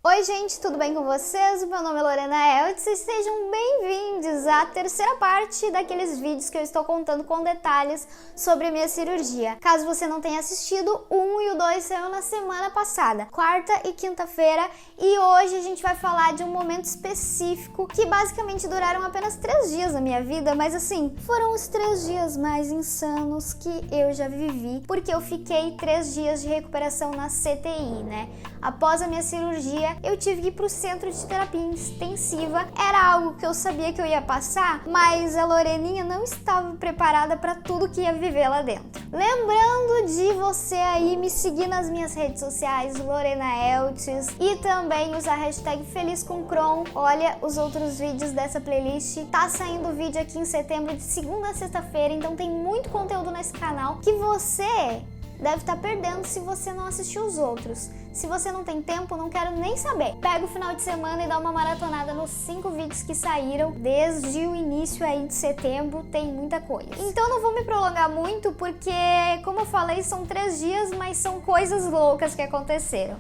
Oi gente, tudo bem com vocês? Meu nome é Lorena Eltz e sejam bem-vindos à terceira parte daqueles vídeos que eu estou contando com detalhes sobre a minha cirurgia. Caso você não tenha assistido, o 1 e o 2 saiu na semana passada, quarta e quinta-feira, e hoje a gente vai falar de um momento específico que basicamente duraram apenas 3 dias na minha vida, mas assim, foram os 3 dias mais insanos que eu já vivi, porque eu fiquei 3 dias de recuperação na CTI, né? Após a minha cirurgia, eu tive que ir pro centro de terapia intensiva. Era algo que eu sabia que eu ia passar, mas a Loreninha não estava preparada para tudo que ia viver lá dentro. Lembrando de você aí me seguir nas minhas redes sociais, Lorena Eltz, e também usar a hashtag Feliz com Crohn. Olha os outros vídeos dessa playlist. Tá saindo vídeo aqui em setembro de segunda a sexta-feira, então tem muito conteúdo nesse canal que você deve estar perdendo se você não assistiu os outros. Se você não tem tempo, não quero nem saber. Pega o final de semana e dá uma maratonada nos 5 vídeos que saíram desde o início aí de setembro, tem muita coisa. Então não vou me prolongar muito porque, como eu falei, são 3 dias, mas são coisas loucas que aconteceram.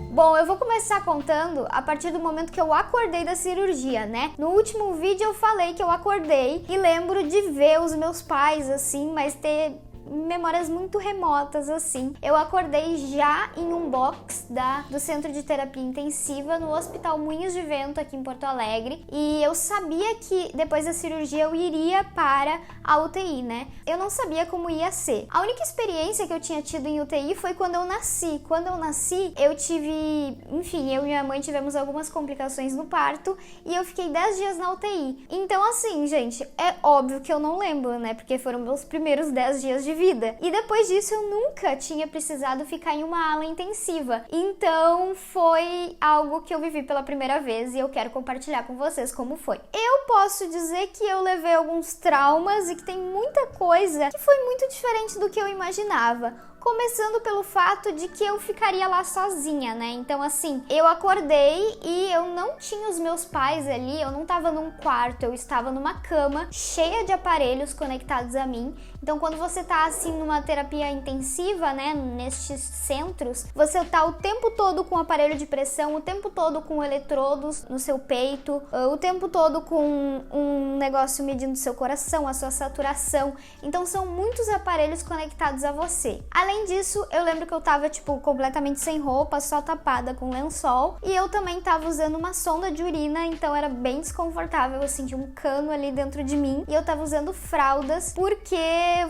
Bom, eu vou começar contando a partir do momento que eu acordei da cirurgia, né? No último vídeo eu falei que eu acordei e lembro de ver os meus pais assim, mas ter memórias muito remotas assim. Eu acordei já em um box do Centro de Terapia Intensiva no Hospital Moinhos de Vento aqui em Porto Alegre, e eu sabia que depois da cirurgia eu iria para a UTI, né? Eu não sabia como ia ser. A única experiência que eu tinha tido em UTI foi quando eu nasci. Quando eu nasci, eu tive, enfim, eu e minha mãe tivemos algumas complicações no parto e eu fiquei 10 dias na UTI. Então assim, gente, é óbvio que eu não lembro, né? Porque foram meus primeiros 10 dias de vida. E depois disso eu nunca tinha precisado ficar em uma ala intensiva. Então foi algo que eu vivi pela primeira vez e eu quero compartilhar com vocês como foi. Eu posso dizer que eu levei alguns traumas e que tem muita coisa que foi muito diferente do que eu imaginava. Começando pelo fato de que eu ficaria lá sozinha, né? Então assim, eu acordei e eu não tinha os meus pais ali, eu não tava num quarto, eu estava numa cama cheia de aparelhos conectados a mim. Então quando você tá assim numa terapia intensiva, né, nestes centros, você tá o tempo todo com aparelho de pressão, o tempo todo com eletrodos no seu peito, o tempo todo com um negócio medindo seu coração, a sua saturação. Então são muitos aparelhos conectados a você. Além disso, eu lembro que eu tava, tipo, completamente sem roupa, só tapada com lençol. E eu também tava usando uma sonda de urina, então era bem desconfortável, eu senti um cano ali dentro de mim. E eu tava usando fraldas, porque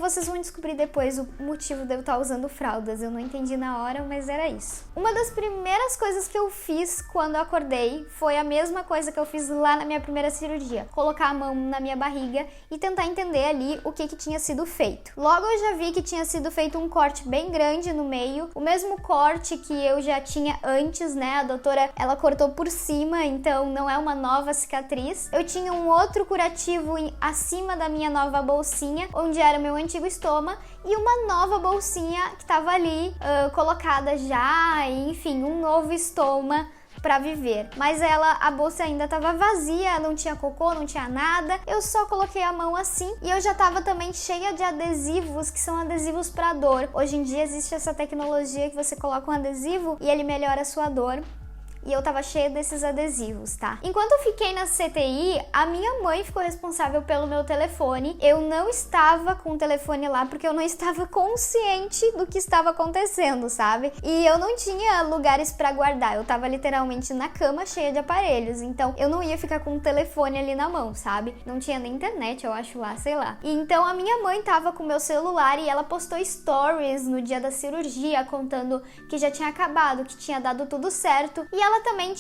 vocês vão descobrir depois o motivo de eu estar usando fraldas. Eu não entendi na hora, mas era isso. Uma das primeiras coisas que eu fiz quando eu acordei foi a mesma coisa que eu fiz lá na minha primeira cirurgia. Colocar a mão na minha barriga e tentar entender ali o que tinha sido feito. Logo eu já vi que tinha sido feito um corte bem grande no meio, o mesmo corte que eu já tinha antes, né? A doutora, ela cortou por cima, então não é uma nova cicatriz. Eu tinha um outro curativo acima da minha nova bolsinha, onde era meu antigo estoma, e uma nova bolsinha que tava ali colocada já, e, enfim, um novo estoma pra viver. Mas a bolsa ainda tava vazia, não tinha cocô, não tinha nada. Eu só coloquei a mão assim e eu já tava também cheia de adesivos, que são adesivos pra dor. Hoje em dia existe essa tecnologia que você coloca um adesivo e ele melhora a sua dor. E eu tava cheia desses adesivos, tá? Enquanto eu fiquei na CTI, a minha mãe ficou responsável pelo meu telefone. Eu não estava com o telefone lá porque eu não estava consciente do que estava acontecendo, sabe? E eu não tinha lugares pra guardar. Eu tava literalmente na cama cheia de aparelhos. Então eu não ia ficar com o telefone ali na mão, sabe? Não tinha nem internet, eu acho lá, sei lá. E então a minha mãe tava com o meu celular e ela postou stories no dia da cirurgia, contando que já tinha acabado, que tinha dado tudo certo. E ela também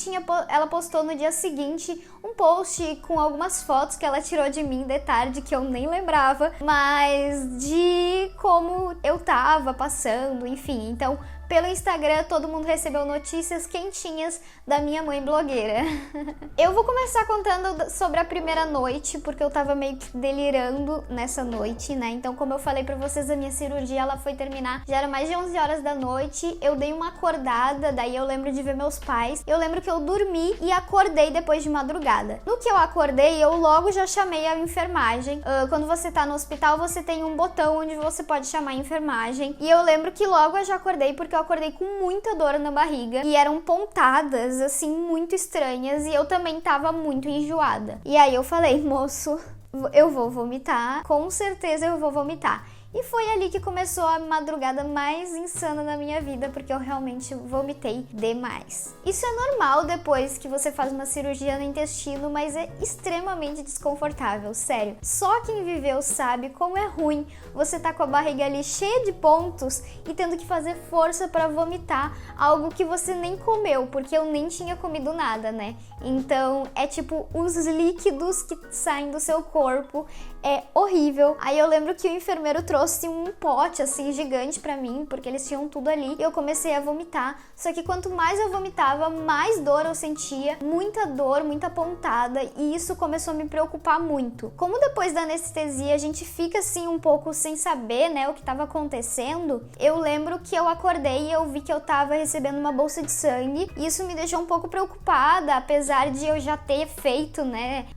ela postou no dia seguinte um post com algumas fotos que ela tirou de mim de tarde, que eu nem lembrava, mas de como eu tava passando, enfim. Então, pelo Instagram todo mundo recebeu notícias quentinhas da minha mãe blogueira. Eu vou começar contando sobre a primeira noite, porque eu tava meio que delirando nessa noite, né? Então, como eu falei pra vocês, a minha cirurgia, ela foi terminar, já era mais de 11 horas da noite, eu dei uma acordada, daí eu lembro de ver meus pais, eu lembro que eu dormi e acordei depois de madrugada. No que eu acordei, eu logo já chamei a enfermagem. Quando você tá no hospital, você tem um botão onde você pode chamar a enfermagem, e eu lembro que logo eu já acordei, porque eu acordei com muita dor na barriga, e eram pontadas, assim, muito estranhas, e eu também tava muito enjoada. E aí eu falei, moço, eu vou vomitar, com certeza eu vou vomitar. E foi ali que começou a madrugada mais insana da minha vida, porque eu realmente vomitei demais. Isso é normal depois que você faz uma cirurgia no intestino, mas é extremamente desconfortável, sério. Só quem viveu sabe como é ruim você tá com a barriga ali cheia de pontos e tendo que fazer força para vomitar algo que você nem comeu, porque eu nem tinha comido nada, né? Então é tipo os líquidos que saem do seu corpo, é horrível. Aí eu lembro que o enfermeiro trouxe um pote assim gigante pra mim, porque eles tinham tudo ali, e eu comecei a vomitar. Só que quanto mais eu vomitava, mais dor eu sentia, muita dor, muita pontada, e isso começou a me preocupar muito. Como depois da anestesia a gente fica assim um pouco sem saber, né, o que estava acontecendo, eu lembro que eu acordei e eu vi que eu tava recebendo uma bolsa de sangue, e isso me deixou um pouco preocupada, apesar de eu já ter feito, né,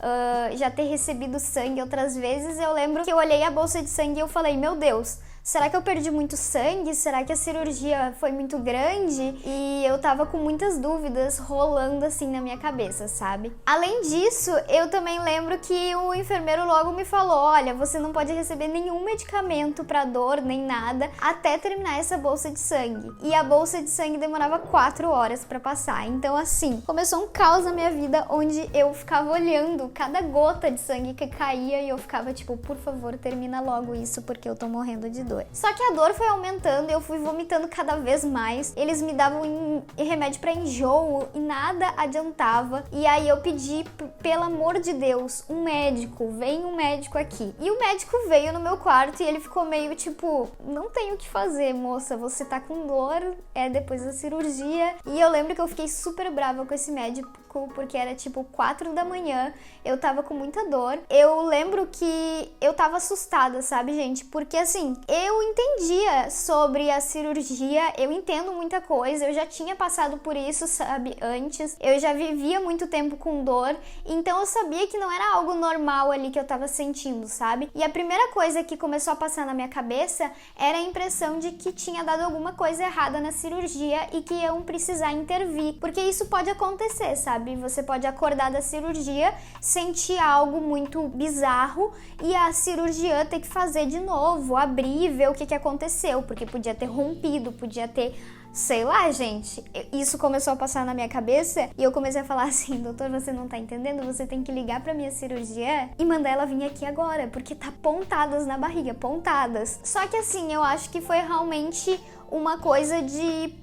já ter recebido sangue outras vezes. Eu lembro que eu olhei a bolsa de sangue e eu falei, meu Deus, será que eu perdi muito sangue? Será que a cirurgia foi muito grande? E eu tava com muitas dúvidas rolando assim na minha cabeça, sabe? Além disso, eu também lembro que o enfermeiro logo me falou, olha, você não pode receber nenhum medicamento pra dor, nem nada, até terminar essa bolsa de sangue. E a bolsa de sangue demorava 4 horas pra passar. Então assim, começou um caos na minha vida, onde eu ficava olhando cada gota de sangue que caía e eu ficava tipo, por favor, termina logo isso, porque eu tô morrendo de dor. Só que a dor foi aumentando e eu fui vomitando cada vez mais. Eles me davam remédio pra enjoo e nada adiantava. E aí eu pedi, pelo amor de Deus, um médico, vem um médico aqui. E o médico veio no meu quarto e ele ficou meio tipo, não tem o que fazer, moça, você tá com dor, é depois da cirurgia. E eu lembro que eu fiquei super brava com esse médico, porque era tipo 4 da manhã, eu tava com muita dor. Eu lembro que eu tava assustada, sabe, gente? Porque assim, eu entendia sobre a cirurgia, eu entendo muita coisa, eu já tinha passado por isso, sabe, antes. Eu já vivia muito tempo com dor, então eu sabia que não era algo normal ali que eu tava sentindo, sabe? E a primeira coisa que começou a passar na minha cabeça era a impressão de que tinha dado alguma coisa errada na cirurgia e que iam precisar intervir, porque isso pode acontecer, sabe? Você pode acordar da cirurgia, sentir algo muito bizarro e a cirurgiã ter que fazer de novo, abrir e ver o que aconteceu, porque podia ter rompido, podia ter, sei lá, gente. Isso começou a passar na minha cabeça e eu comecei a falar assim, doutor, você não tá entendendo? Você tem que ligar pra minha cirurgiã e mandar ela vir aqui agora, porque tá pontadas na barriga, pontadas. Só que assim, eu acho que foi realmente uma coisa de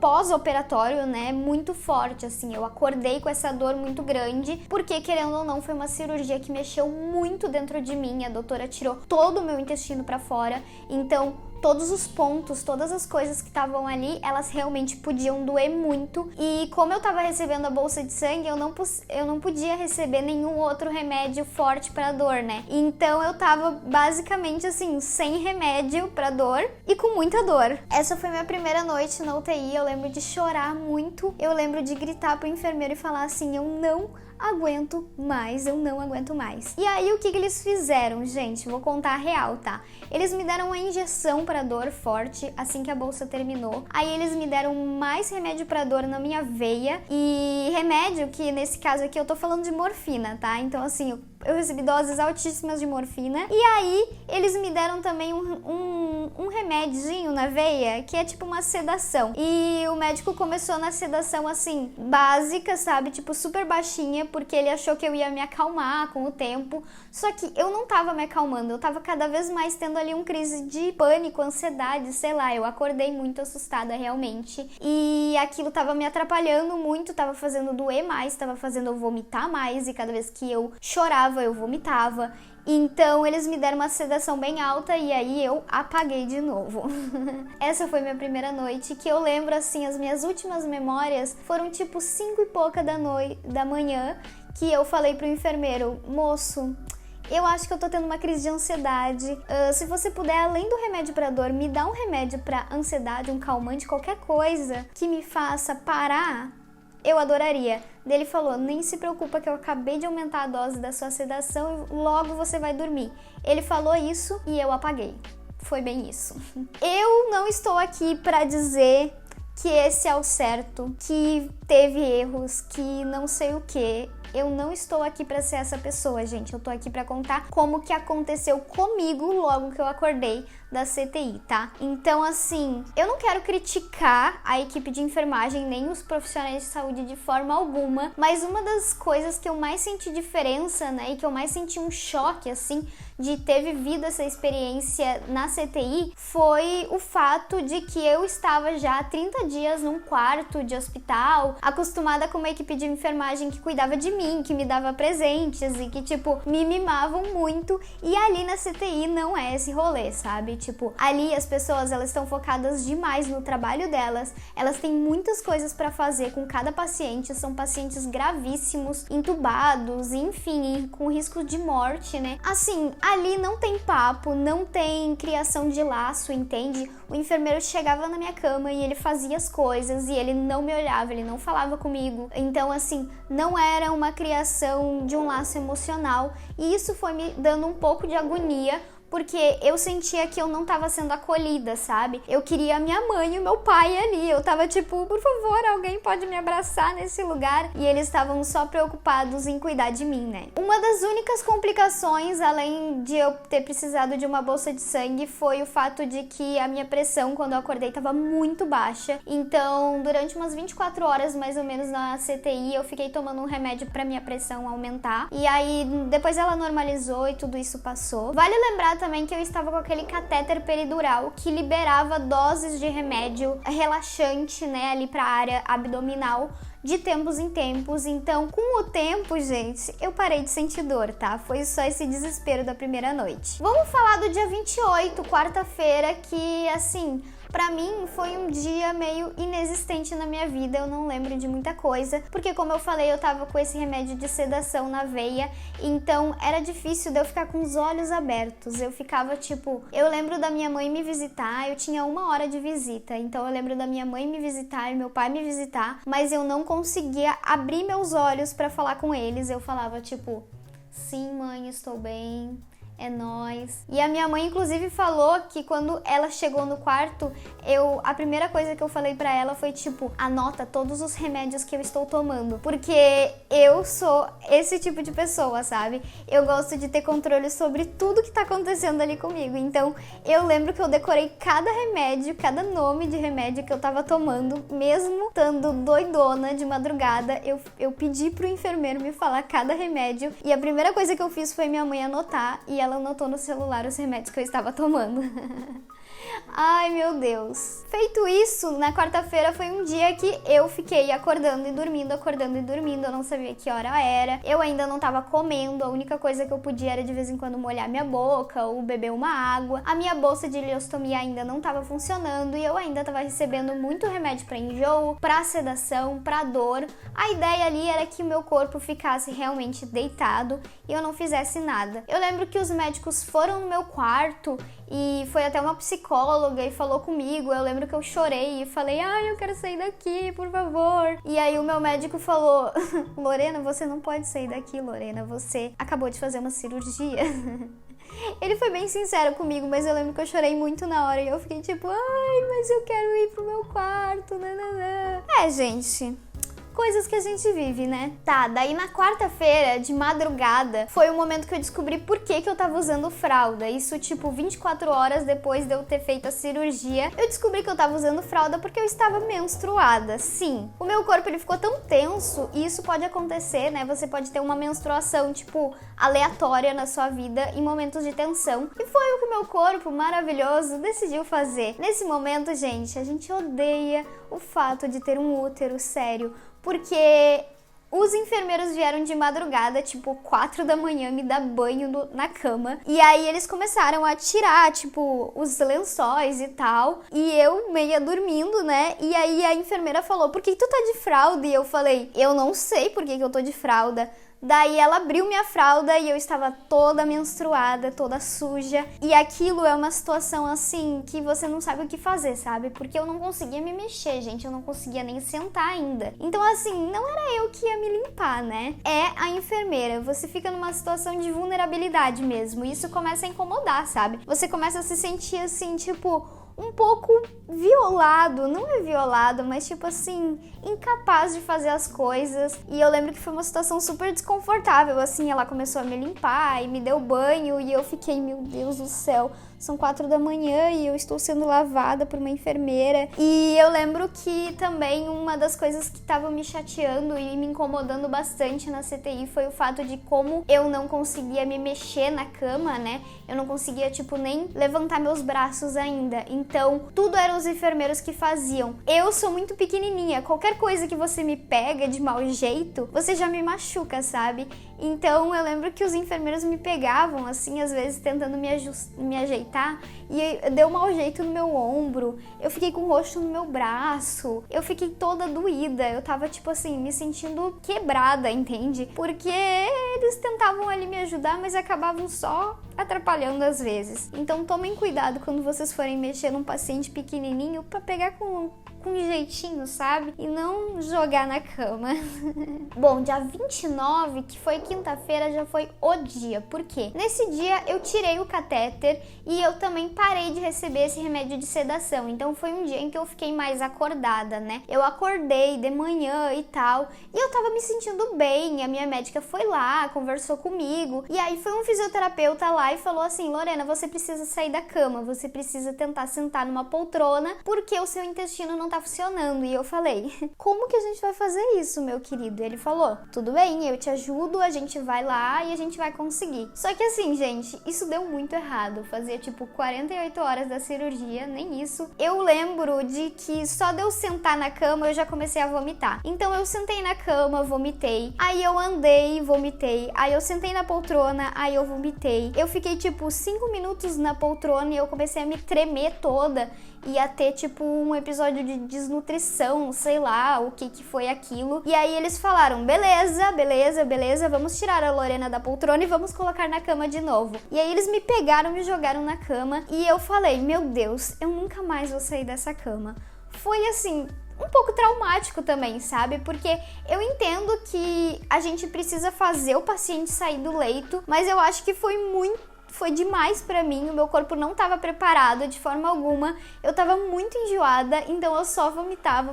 pós-operatório, né, muito forte, assim, eu acordei com essa dor muito grande, porque querendo ou não, foi uma cirurgia que mexeu muito dentro de mim, a doutora tirou todo o meu intestino pra fora, então todos os pontos, todas as coisas que estavam ali, elas realmente podiam doer muito. E como eu tava recebendo a bolsa de sangue, eu não podia receber nenhum outro remédio forte pra dor, né? Então eu tava basicamente assim, sem remédio pra dor e com muita dor. Essa foi minha primeira noite na UTI, eu lembro de chorar muito, eu lembro de gritar pro enfermeiro e falar assim, eu não aguento mais, eu não aguento mais. E aí o que eles fizeram, gente? Vou contar a real, tá? Eles me deram uma injeção para dor forte assim que a bolsa terminou. Aí eles me deram mais remédio para dor na minha veia e remédio que nesse caso aqui eu tô falando de morfina, tá? Então assim, eu recebi doses altíssimas de morfina. E aí eles me deram também um remedinho na veia que é tipo uma sedação. E o médico começou na sedação assim, básica, sabe? Tipo super baixinha, porque ele achou que eu ia me acalmar com o tempo. Só que eu não tava me acalmando, eu tava cada vez mais tendo ali crise de pânico, ansiedade, sei lá, eu acordei muito assustada realmente. E aquilo tava me atrapalhando muito, tava fazendo doer mais, tava fazendo eu vomitar mais, e cada vez que eu chorava, eu vomitava. Então eles me deram uma sedação bem alta e aí eu apaguei de novo. Essa foi minha primeira noite, que eu lembro assim, as minhas últimas memórias foram tipo 5 e pouca da manhã, que eu falei pro enfermeiro: moço, eu acho que eu tô tendo uma crise de ansiedade. Se você puder, além do remédio pra dor, me dá um remédio pra ansiedade, um calmante, qualquer coisa que me faça parar, eu adoraria. Ele falou: nem se preocupa que eu acabei de aumentar a dose da sua sedação e logo você vai dormir. Ele falou isso e eu apaguei. Foi bem isso. Eu não estou aqui pra dizer que esse é o certo, que teve erros, que não sei o que. Eu não estou aqui pra ser essa pessoa, gente. Eu tô aqui pra contar como que aconteceu comigo logo que eu acordei da CTI, tá? Então, assim, eu não quero criticar a equipe de enfermagem nem os profissionais de saúde de forma alguma, mas uma das coisas que eu mais senti diferença, né, e que eu mais senti um choque, assim, de ter vivido essa experiência na CTI foi o fato de que eu estava já há 30 dias num quarto de hospital, acostumada com uma equipe de enfermagem que cuidava de mim, que me dava presentes e que, tipo, me mimavam muito, e ali na CTI não é esse rolê, sabe? Tipo, ali as pessoas, elas estão focadas demais no trabalho delas, elas têm muitas coisas pra fazer com cada paciente, são pacientes gravíssimos, entubados, enfim, com risco de morte, né? Assim, ali não tem papo, não tem criação de laço, entende? O enfermeiro chegava na minha cama e ele fazia as coisas e ele não me olhava, ele não falava comigo. Então, assim, não era uma criação de um laço emocional e isso foi me dando um pouco de agonia, porque eu sentia que eu não tava sendo acolhida, sabe? Eu queria a minha mãe e o meu pai ali. Eu tava tipo, por favor, alguém pode me abraçar nesse lugar? E eles estavam só preocupados em cuidar de mim, né? Uma das únicas complicações, além de eu ter precisado de uma bolsa de sangue, foi o fato de que a minha pressão, quando eu acordei, tava muito baixa. Então, durante umas 24 horas, mais ou menos, na CTI, eu fiquei tomando um remédio pra minha pressão aumentar. E aí, depois ela normalizou e tudo isso passou. Vale lembrar também que eu estava com aquele catéter peridural que liberava doses de remédio relaxante, né, ali pra área abdominal de tempos em tempos. Então, com o tempo, gente, eu parei de sentir dor, tá? Foi só esse desespero da primeira noite. Vamos falar do dia 28, quarta-feira, que, assim, pra mim foi um dia meio inexistente na minha vida, eu não lembro de muita coisa, porque como eu falei, eu tava com esse remédio de sedação na veia, então era difícil de eu ficar com os olhos abertos, eu ficava tipo, eu lembro da minha mãe me visitar, eu tinha 1 hora de visita, então eu lembro da minha mãe me visitar e meu pai me visitar, mas eu não conseguia abrir meus olhos pra falar com eles, eu falava tipo, sim mãe, estou bem, é nóis. E a minha mãe, inclusive, falou que quando ela chegou no quarto, a primeira coisa que eu falei pra ela foi tipo, anota todos os remédios que eu estou tomando. Porque eu sou esse tipo de pessoa, sabe? Eu gosto de ter controle sobre tudo que tá acontecendo ali comigo. Então, eu lembro que eu decorei cada remédio, cada nome de remédio que eu tava tomando, mesmo estando doidona de madrugada. Eu pedi pro enfermeiro me falar cada remédio. E a primeira coisa que eu fiz foi minha mãe anotar. E ela anotou no celular os remédios que eu estava tomando. Ai, meu Deus. Feito isso, na quarta-feira foi um dia que eu fiquei acordando e dormindo, eu não sabia que hora era, eu ainda não tava comendo, a única coisa que eu podia era de vez em quando molhar minha boca ou beber uma água, a minha bolsa de ileostomia ainda não tava funcionando e eu ainda tava recebendo muito remédio pra enjoo, pra sedação, pra dor. A ideia ali era que o meu corpo ficasse realmente deitado e eu não fizesse nada. Eu lembro que os médicos foram no meu quarto e foi até uma psicóloga e falou comigo. Eu lembro que eu chorei e falei, ai, eu quero sair daqui, por favor. E aí o meu médico falou, Lorena, você não pode sair daqui, Lorena, você acabou de fazer uma cirurgia. Ele foi bem sincero comigo, mas eu lembro que eu chorei muito na hora e eu fiquei tipo, ai, mas eu quero ir pro meu quarto, nananã. Gente, coisas que a gente vive, né? Tá, daí na quarta-feira, de madrugada, foi o momento que eu descobri por que eu tava usando fralda. Isso, tipo, 24 horas depois de eu ter feito a cirurgia, eu descobri que eu tava usando fralda porque eu estava menstruada. Sim, o meu corpo, ele ficou tão tenso, e isso pode acontecer, né? Você pode ter uma menstruação, tipo, aleatória na sua vida em momentos de tensão. E foi o que o meu corpo maravilhoso decidiu fazer. Nesse momento, gente, a gente odeia o fato de ter um útero, sério. Porque Os enfermeiros vieram de madrugada, tipo 4 da manhã, me dar banho na cama. E aí eles começaram a tirar, tipo, os lençóis e tal. E eu meia dormindo, né? E aí a enfermeira falou, por que tu tá de fralda? E eu falei, eu não sei por que eu tô de fralda. Daí ela abriu minha fralda e eu estava toda menstruada, toda suja. E aquilo é uma situação assim que você não sabe o que fazer, sabe? Porque eu não conseguia me mexer, gente. Eu não conseguia nem sentar ainda. Então assim, não era eu que ia me limpar, né? É a enfermeira. Você fica numa situação de vulnerabilidade mesmo. E isso começa a incomodar, sabe? Você começa a se sentir assim, tipo, um pouco violado, não é violado, mas tipo assim, incapaz de fazer as coisas. E eu lembro que foi uma situação super desconfortável, assim, ela começou a me limpar e me deu banho e eu fiquei, meu Deus do céu, são 4 da manhã e eu estou sendo lavada por uma enfermeira. E eu lembro que também uma das coisas que estava me chateando e me incomodando bastante na CTI foi o fato de como eu não conseguia me mexer na cama, né? Eu não conseguia, tipo, nem levantar meus braços ainda. Então, tudo eram os enfermeiros que faziam. Eu sou muito pequenininha, qualquer coisa que você me pega de mau jeito, você já me machuca, sabe? Então, eu lembro que os enfermeiros me pegavam, assim, às vezes tentando me ajeitar, e deu mau jeito no meu ombro, eu fiquei com roxo no meu braço, eu fiquei toda doída, eu tava, tipo assim, me sentindo quebrada, entende? Porque eles tentavam ali me ajudar, mas acabavam só atrapalhando às vezes. Então tomem cuidado quando vocês forem mexer num paciente pequenininho pra pegar com jeitinho, sabe? E não jogar na cama. Bom, dia 29, que foi quinta-feira, já foi o dia. Por quê? Nesse dia eu tirei o catéter e eu também parei de receber esse remédio de sedação. Então foi um dia em que eu fiquei mais acordada, né? Eu acordei de manhã e tal, e eu tava me sentindo bem. A minha médica foi lá, conversou comigo, e aí foi um fisioterapeuta lá e falou assim, Lorena, você precisa sair da cama, você precisa tentar sentar numa poltrona, porque o seu intestino não tá funcionando. E eu falei, como que a gente vai fazer isso, meu querido? Ele falou, tudo bem, eu te ajudo, a gente vai lá e a gente vai conseguir. Só que assim, gente, isso deu muito errado. Fazia tipo 48 horas da cirurgia, nem isso. Eu lembro de que só de eu sentar na cama eu já comecei a vomitar. Então eu sentei na cama, vomitei. Aí eu andei, vomitei. Aí eu sentei na poltrona, aí eu vomitei. Eu fiquei tipo 5 minutos na poltrona e eu comecei a me tremer toda. Ia ter tipo um episódio de desnutrição, sei lá o que foi aquilo. E aí eles falaram, beleza, vamos tirar a Lorena da poltrona e vamos colocar na cama de novo. E aí eles me pegaram, me jogaram na cama e eu falei, meu Deus, eu nunca mais vou sair dessa cama. Foi assim, um pouco traumático também, sabe? Porque eu entendo que a gente precisa fazer o paciente sair do leito, mas eu acho que foi demais pra mim, o meu corpo não estava preparado de forma alguma, eu tava muito enjoada, então eu só vomitava,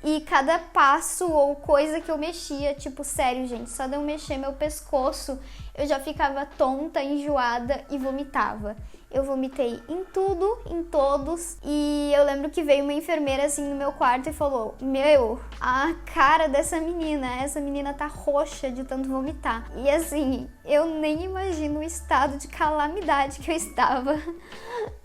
e cada passo ou coisa que eu mexia, tipo, sério, gente, só de eu mexer meu pescoço, eu já ficava tonta, enjoada e vomitava. Eu vomitei em tudo, em todos, e eu lembro que veio uma enfermeira assim no meu quarto e falou, meu, a cara dessa menina, essa menina tá roxa de tanto vomitar. E assim, eu nem imagino o estado de calamidade que eu estava,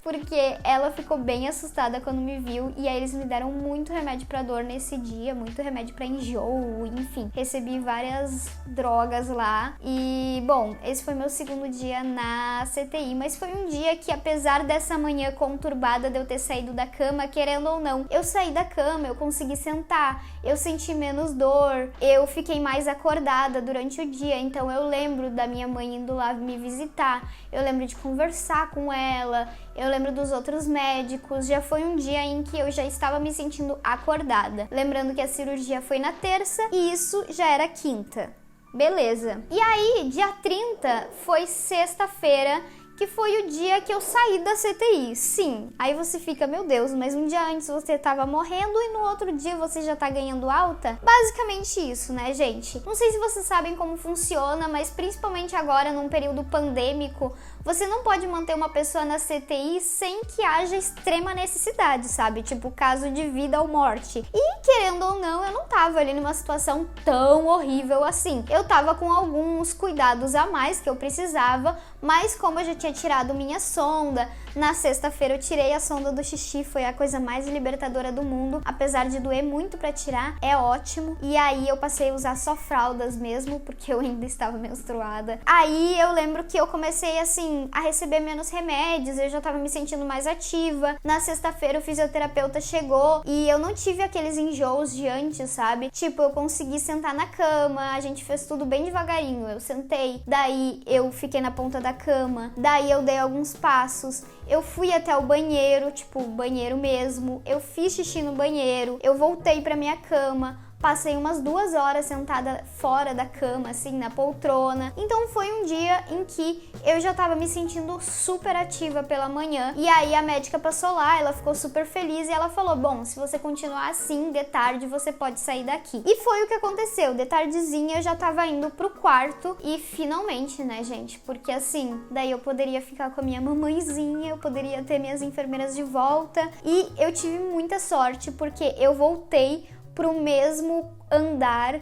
porque ela ficou bem assustada quando me viu, e aí eles me deram muito remédio pra dor nesse dia, muito remédio pra enjoo, enfim, recebi várias drogas lá. E bom, esse foi meu segundo dia na CTI, mas foi um dia que, apesar dessa manhã conturbada de eu ter saído da cama, querendo ou não, eu saí da cama, eu consegui sentar, eu senti menos dor, eu fiquei mais acordada durante o dia. Então eu lembro da minha mãe indo lá me visitar, eu lembro de conversar com ela, eu lembro dos outros médicos. Já foi um dia em que eu já estava me sentindo acordada. Lembrando que a cirurgia foi na terça e isso já era quinta. Beleza. E aí, dia 30 foi sexta-feira, que foi o dia que eu saí da CTI. Sim, aí você fica, meu Deus, mas um dia antes você tava morrendo e no outro dia você já tá ganhando alta? Basicamente isso, né, gente? Não sei se vocês sabem como funciona, mas principalmente agora, num período pandêmico, você não pode manter uma pessoa na CTI sem que haja extrema necessidade, sabe? Tipo, caso de vida ou morte. E, querendo ou não, eu não tava ali numa situação tão horrível assim. Eu tava com alguns cuidados a mais que eu precisava, mas como eu já tinha tirado minha sonda, Na sexta-feira eu tirei a sonda do xixi, foi a coisa mais libertadora do mundo, apesar de doer muito pra tirar, é ótimo. E aí eu passei a usar só fraldas mesmo, porque eu ainda estava menstruada. Aí eu lembro que eu comecei assim a receber menos remédios, eu já tava me sentindo mais ativa. Na sexta-feira o fisioterapeuta chegou e eu não tive aqueles enjoos de antes, sabe? Tipo, eu consegui sentar na cama, a gente fez tudo bem devagarinho. Eu sentei, daí eu fiquei na ponta da cama, daí eu dei alguns passos, eu fui até o banheiro, tipo, banheiro mesmo, eu fiz xixi no banheiro, eu voltei pra minha cama, passei umas 2 horas sentada fora da cama, assim, na poltrona. Então foi um dia em que eu já tava me sentindo super ativa pela manhã. E aí a médica passou lá, ela ficou super feliz e ela falou, bom, se você continuar assim, de tarde você pode sair daqui. E foi o que aconteceu, de tardezinha eu já tava indo pro quarto e finalmente, né, gente? Porque assim, daí eu poderia ficar com a minha mamãezinha, eu poderia ter minhas enfermeiras de volta. E eu tive muita sorte porque eu voltei pro mesmo andar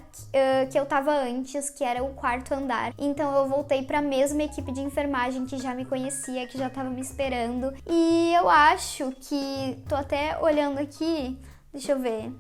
que eu tava antes, que era o quarto andar. Então eu voltei pra mesma equipe de enfermagem que já me conhecia, que já tava me esperando. E eu acho que... tô até olhando aqui... Deixa eu ver.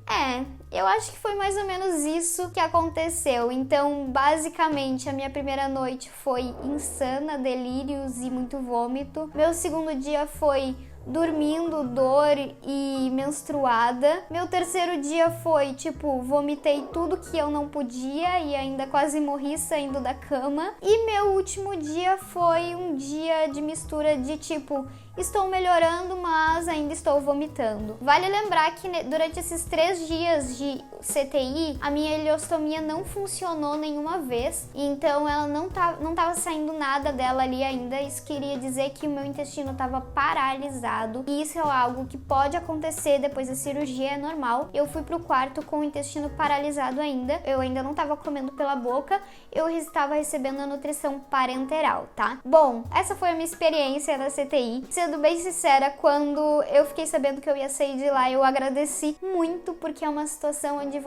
Eu acho que foi mais ou menos isso que aconteceu. Então, basicamente, a minha primeira noite foi insana, delírios e muito vômito. Meu segundo dia foi dormindo, dor e menstruada. Meu terceiro dia foi, tipo, vomitei tudo que eu não podia e ainda quase morri saindo da cama. E meu último dia foi um dia de mistura de, tipo, estou melhorando, mas ainda estou vomitando. Vale lembrar que durante esses 3 dias de CTI, a minha ileostomia não funcionou nenhuma vez, então ela não tava saindo nada dela ali ainda. Isso queria dizer que o meu intestino estava paralisado, e isso é algo que pode acontecer depois da cirurgia, é normal. Eu fui pro quarto com o intestino paralisado ainda, eu ainda não estava comendo pela boca, eu estava recebendo a nutrição parenteral, tá? Bom, essa foi a minha experiência da CTI. Sendo bem sincera, quando eu fiquei sabendo que eu ia sair de lá, eu agradeci muito, porque é uma situação onde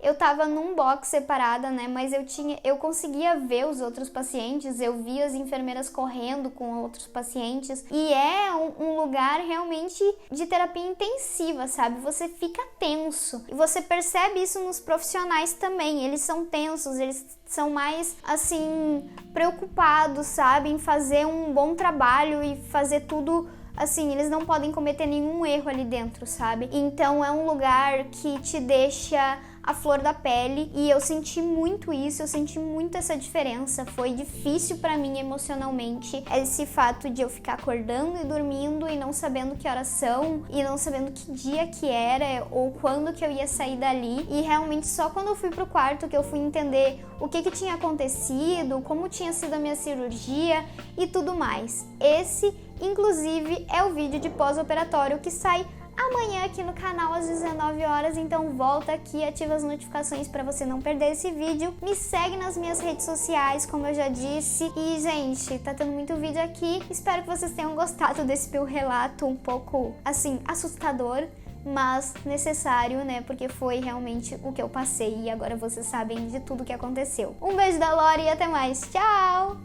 eu tava num box separada, né, mas eu conseguia ver os outros pacientes, eu via as enfermeiras correndo com outros pacientes, e é um lugar realmente de terapia intensiva, sabe? Você fica tenso, e você percebe isso nos profissionais também, eles são tensos, eles são mais, assim, preocupados, sabe, em fazer um bom trabalho e fazer tudo, assim, eles não podem cometer nenhum erro ali dentro, sabe? Então é um lugar que te deixa a flor da pele, e eu senti muito isso, eu senti muito essa diferença. Foi difícil pra mim emocionalmente esse fato de eu ficar acordando e dormindo e não sabendo que horas são, e não sabendo que dia que era ou quando que eu ia sair dali. E realmente só quando eu fui pro quarto que eu fui entender o que tinha acontecido, como tinha sido a minha cirurgia e tudo mais. Esse, inclusive, é o vídeo de pós-operatório que sai amanhã aqui no canal às 19 horas, então volta aqui, ativa as notificações para você não perder esse vídeo. Me segue nas minhas redes sociais, como eu já disse. E, gente, tá tendo muito vídeo aqui. Espero que vocês tenham gostado desse meu relato um pouco, assim, assustador, mas necessário, né? Porque foi realmente o que eu passei e agora vocês sabem de tudo que aconteceu. Um beijo da Lori e até mais. Tchau!